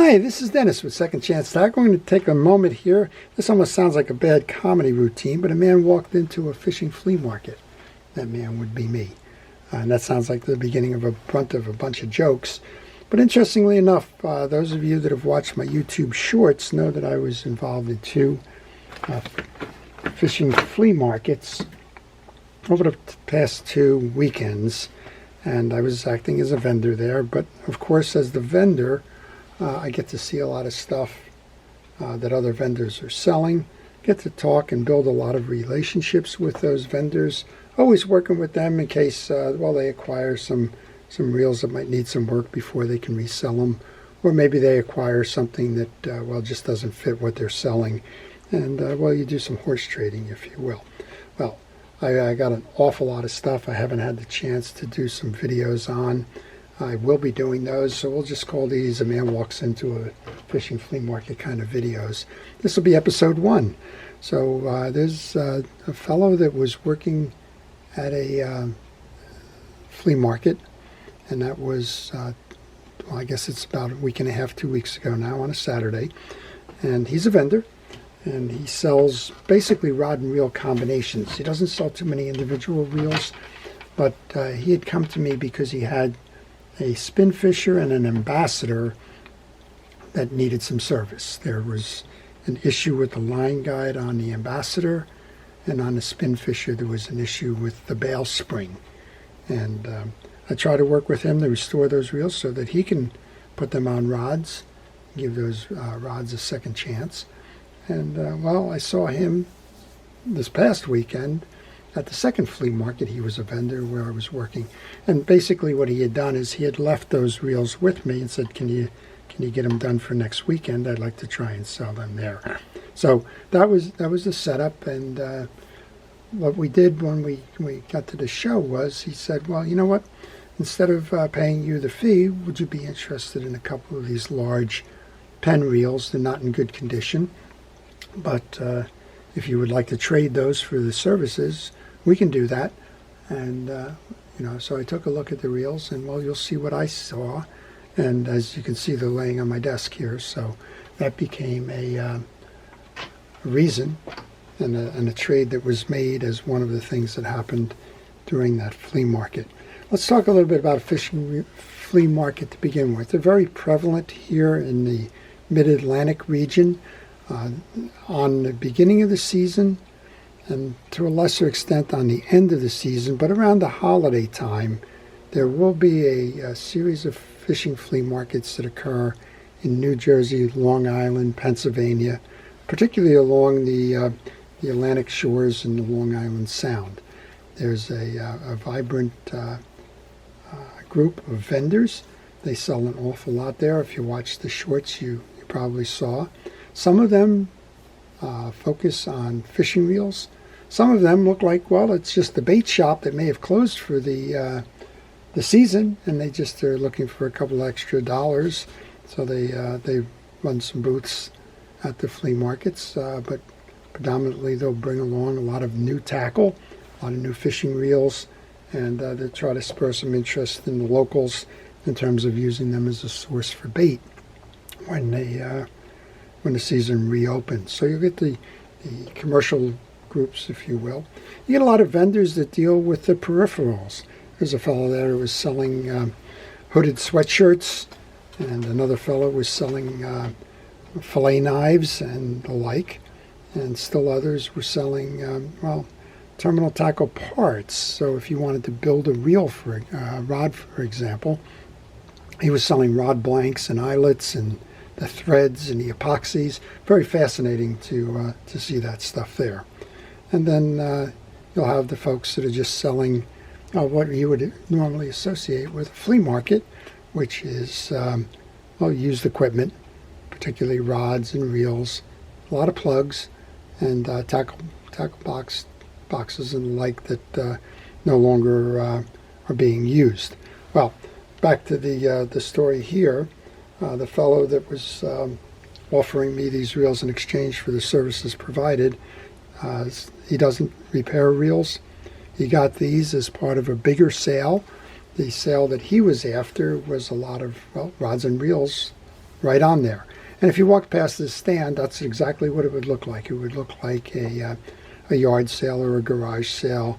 Hi, this is Dennis with Second Chance Tackle. I'm going to take a moment here. This almost sounds like a bad comedy routine, but a man walked into a fishing flea market. That man would be me. And that sounds like the beginning of a bunch of jokes. But interestingly enough, those of you that have watched my YouTube shorts know that I was involved in two fishing flea markets over the past 2 weekends. And I was acting as a vendor there. But of course, as the vendor, I get to see a lot of stuff that other vendors are selling, get to talk and build a lot of relationships with those vendors, always working with them in case, they acquire some reels that might need some work before they can resell them, or maybe they acquire something that, just doesn't fit what they're selling. And, you do some horse trading, if you will. Well, I got an awful lot of stuff I haven't had the chance to do some videos on. I will be doing those, so we'll just call these A Man Walks Into a Fishing Flea Market kind of videos. This will be episode 1. So there's a fellow that was working at a flea market, and that was, I guess it's about a week and a half, 2 weeks ago now on a Saturday. And he's a vendor, and he sells basically rod and reel combinations. He doesn't sell too many individual reels, but he had come to me because he had a spin fisher and an ambassador that needed some service. There was an issue with the line guide on the ambassador, and on the spin fisher there was an issue with the bail spring. And I try to work with him to restore those reels so that he can put them on rods, give those rods a second chance. And I saw him this past weekend at the second flea market. He was a vendor where I was working, and basically what he had done is he had left those reels with me and said, can you get them done for next weekend? I'd like to try and sell them there. So that was the setup. And what we did when we got to the show was he said, well, you know what, instead of paying you the fee, would you be interested in a couple of these large pen reels? They're not in good condition, but if you would like to trade those for the services, we can do that. And, so I took a look at the reels, and, you'll see what I saw. And as you can see, they're laying on my desk here. So that became a reason and a trade that was made as one of the things that happened during that flea market. Let's talk a little bit about a fishing flea market to begin with. They're very prevalent here in the mid-Atlantic region. On the beginning of the season, and to a lesser extent on the end of the season, but around the holiday time, there will be a series of fishing flea markets that occur in New Jersey, Long Island, Pennsylvania, particularly along the Atlantic shores and the Long Island Sound. There's a vibrant group of vendors. They sell an awful lot there. If you watch the shorts, you probably saw. Some of them focus on fishing reels. Some of them look like, it's just the bait shop that may have closed for the season, and they just are looking for a couple extra dollars. So they run some booths at the flea markets, but predominantly they'll bring along a lot of new tackle, a lot of new fishing reels, and they try to spur some interest in the locals in terms of using them as a source for bait when the season reopens. So you get the commercial groups, if you will. You get a lot of vendors that deal with the peripherals. There's a fellow there who was selling hooded sweatshirts, and another fellow was selling fillet knives and the like, and still others were selling, terminal tackle parts. So if you wanted to build a reel for a rod, for example, he was selling rod blanks and eyelets and the threads and the epoxies. Very fascinating to see that stuff there. And then you'll have the folks that are just selling what you would normally associate with a flea market, which is used equipment, particularly rods and reels, a lot of plugs, and tackle boxes and the like that no longer are being used. Well, back to the story here. The fellow that was offering me these reels in exchange for the services provided, he doesn't repair reels. He got these as part of a bigger sale. The sale that he was after was a lot of rods and reels right on there. And if you walk past this stand, that's exactly what it would look like. It would look like a yard sale or a garage sale.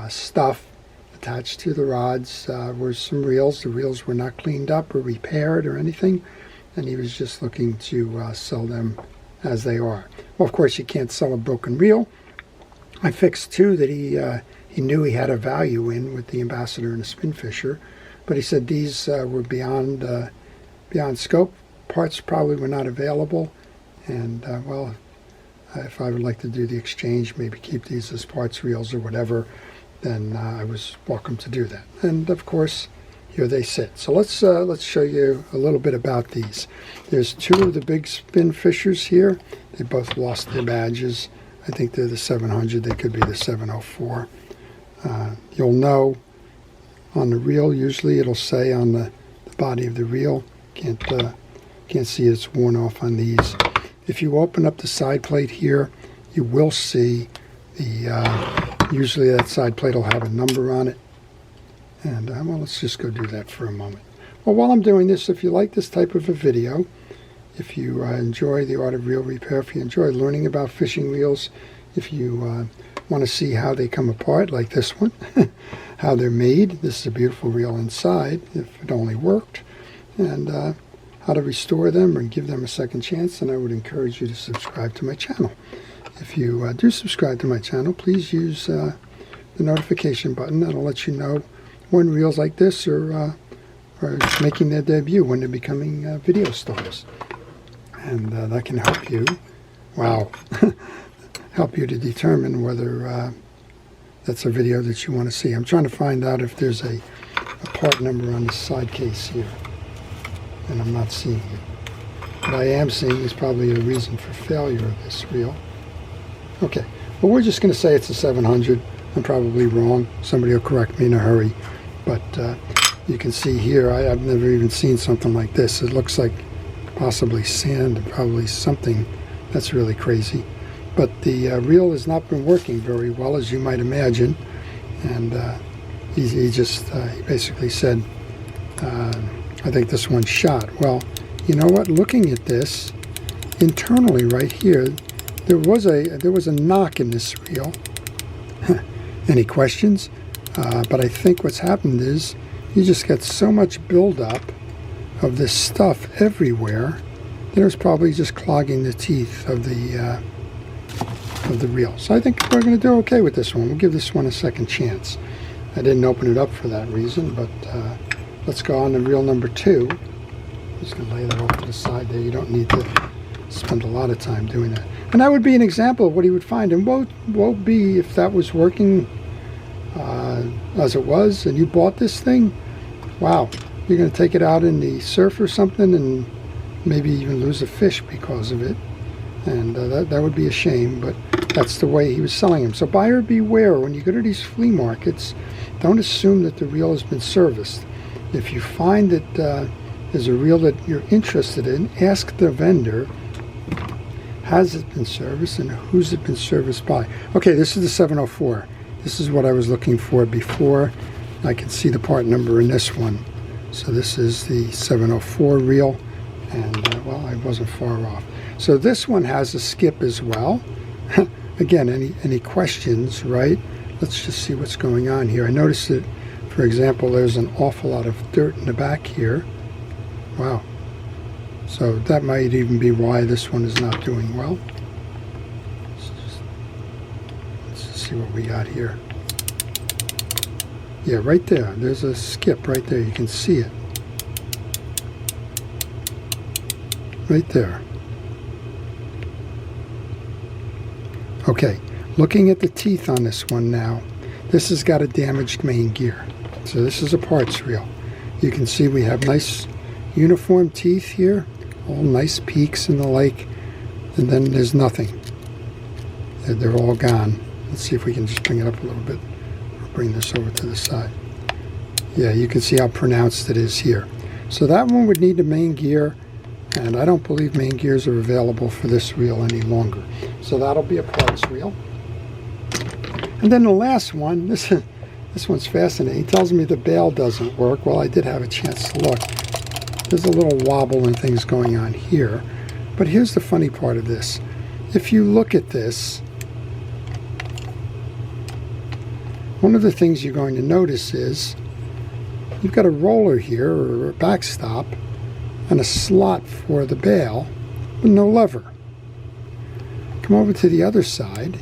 Stuff attached to the rods were some reels. The reels were not cleaned up or repaired or anything, and he was just looking to sell them as they are. Well, of course, you can't sell a broken reel. I fixed two that he knew he had a value in with the Ambassador and the Spinfisher, but he said these were beyond scope. Parts probably were not available, and well, if I would like to do the exchange, maybe keep these as parts reels or whatever, then I was welcome to do that. And of course, here they sit. So let's show you a little bit about these. There's two of the big Spinfishers here. They both lost their badges. I think they're the 700. They could be the 704. You'll know on the reel. Usually, it'll say on the body of the reel. Can't see it's worn off on these. If you open up the side plate here, you will see the. Usually that side plate will have a number on it. And well, let's just go do that for a moment. Well, while I'm doing this, if you like this type of a video, if you enjoy the art of reel repair, if you enjoy learning about fishing reels, if you want to see how they come apart, like this one, how they're made, this is a beautiful reel inside, if it only worked, and how to restore them and give them a second chance, then I would encourage you to subscribe to my channel. If you do subscribe to my channel, please use the notification button. That'll let you know when reels like this are making their debut, when they're becoming video stars. And that can help you, wow, help you to determine whether that's a video that you want to see. I'm trying to find out if there's a part number on the side case here, and I'm not seeing it. What I am seeing is probably a reason for failure of this reel. Okay, well, we're just going to say it's a 700. I'm probably wrong. Somebody will correct me in a hurry. But you can see here, I've never even seen something like this. It looks like possibly sand and probably something that's really crazy. But the reel has not been working very well, as you might imagine. And he basically said, I think this one's shot. Well, you know what? Looking at this, internally right here, there was a knock in this reel. Any questions? But I think what's happened is you just get so much buildup of this stuff everywhere that it's probably just clogging the teeth of the reel. So I think we're going to do okay with this one. We'll give this one a second chance. I didn't open it up for that reason, but let's go on to reel number 2. I'm just going to lay that off to the side there. You don't need to spend a lot of time doing that. And that would be an example of what he would find. And won't be if that was working as it was and you bought this thing, wow, you're going to take it out in the surf or something and maybe even lose a fish because of it. And that would be a shame, but that's the way he was selling them. So buyer beware. When you go to these flea markets, don't assume that the reel has been serviced. If you find that there's a reel that you're interested in, ask the vendor, has it been serviced and who's it been serviced by? Okay, this is the 704. This is what I was looking for before. I can see the part number in this one. So this is the 704 reel, and well, I wasn't far off. So this one has a skip as well. Again, any questions, right? Let's just see what's going on here. I noticed that, for example, there's an awful lot of dirt in the back here. Wow. So that might even be why this one is not doing well. Let's just see what we got here. Yeah, right there. There's a skip right there. You can see it. Right there. Okay, looking at the teeth on this one now, this has got a damaged main gear. So this is a parts reel. You can see we have nice uniform teeth here, all nice peaks and the like, and then there's nothing. They're all gone. Let's see if we can just bring it up a little bit, or bring this over to the side. Yeah, you can see how pronounced it is here. So that one would need a main gear, and I don't believe main gears are available for this reel any longer. So that'll be a parts reel. And then the last one, this one's fascinating. He tells me the bail doesn't work. Well, I did have a chance to look. There's a little wobble and things going on here. But here's the funny part of this. If you look at this, one of the things you're going to notice is you've got a roller here, or a backstop, and a slot for the bail, but no lever. Come over to the other side.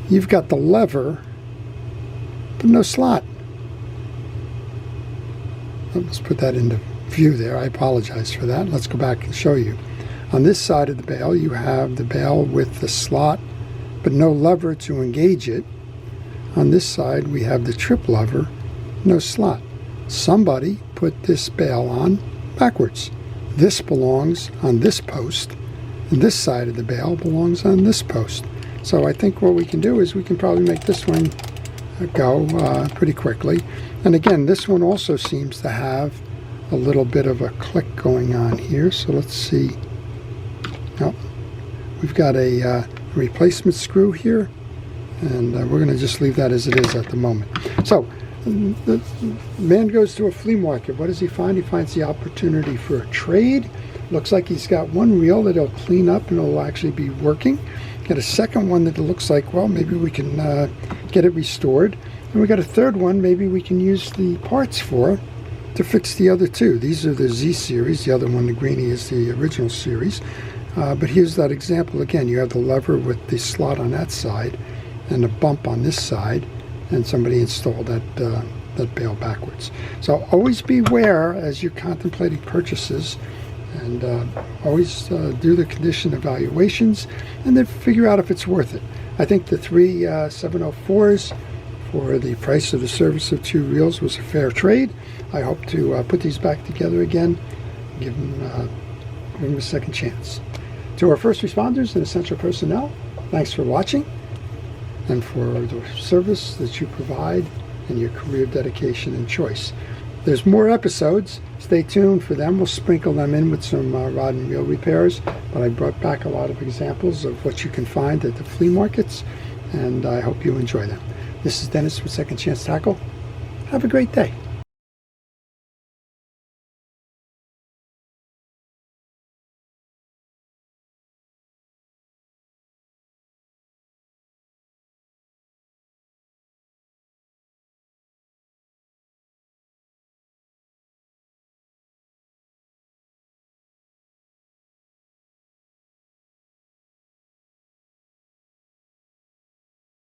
You've got the lever, but no slot. Let's put that into view there. I apologize for that. Let's go back and show you. On this side of the bail, you have the bail with the slot, but no lever to engage it. On this side, we have the trip lever, no slot. Somebody put this bail on backwards. This belongs on this post, and this side of the bail belongs on this post. So I think what we can do is we can probably make this one go pretty quickly. And again, this one also seems to have a little bit of a click going on here. So let's see. Oh, we've got a replacement screw here, and we're going to just leave that as it is at the moment. So the man goes to a flea market. What does he find? He finds the opportunity for a trade. Looks like he's got one reel that he'll clean up and it'll actually be working. Got a second one that looks like, well, maybe we can get it restored. And we got a third one maybe we can use the parts for to fix the other two. These are the Z series. The other one, the greenie, is the original series. But here's that example again. You have the lever with the slot on that side and a bump on this side, and somebody installed that bail backwards. So always beware as you're contemplating purchases, and always do the condition evaluations and then figure out if it's worth it. I think the three 704s for the price of the service of two reels was a fair trade. I hope to put these back together again, give them a second chance. To our first responders and essential personnel, thanks for watching and for the service that you provide and your career dedication and choice. There's more episodes. Stay tuned for them. We'll sprinkle them in with some rod and reel repairs, but I brought back a lot of examples of what you can find at the flea markets, and I hope you enjoy them. This is Dennis with Second Chance Tackle. Have a great day.